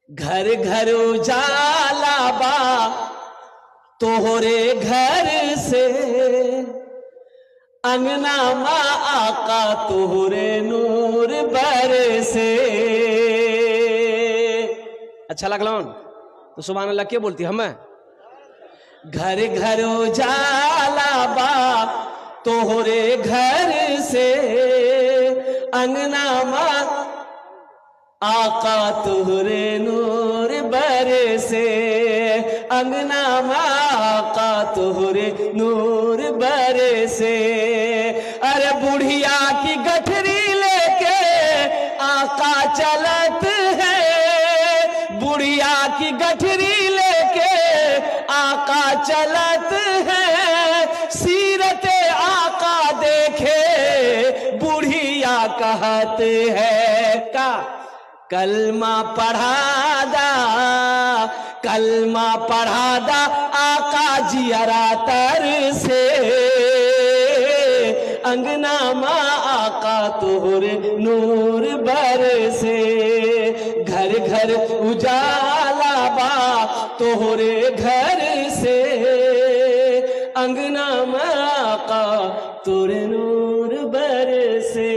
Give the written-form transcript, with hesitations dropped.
घर घर उजाला बा तोहरे घर से, अंगना माँ आका तोहरे नूर बरसे। अच्छा लगला तो सुभान अल्लाह क्या बोलती हमें? घर घर उजाला बा तोहरे घर से, अंगना माँ आका तोहरे नूर बरसे, अंगना माँ आका तोहरे नूर बरसे। अरे बुढ़िया की गठरी लेके आका चलत है, बुढ़िया की गठरी लेके आका चलत है, सीरत आका देखे बुढ़िया कहत है का कलमा पढ़ा दा, कलमा पढ़ा दा आका जियरा तर से, अंगना माँ आका तोहरे नूर बरसे। घर घर उजाला बा तोहरे घर से, अंगना माँ आका तोहरे नूर बरसे।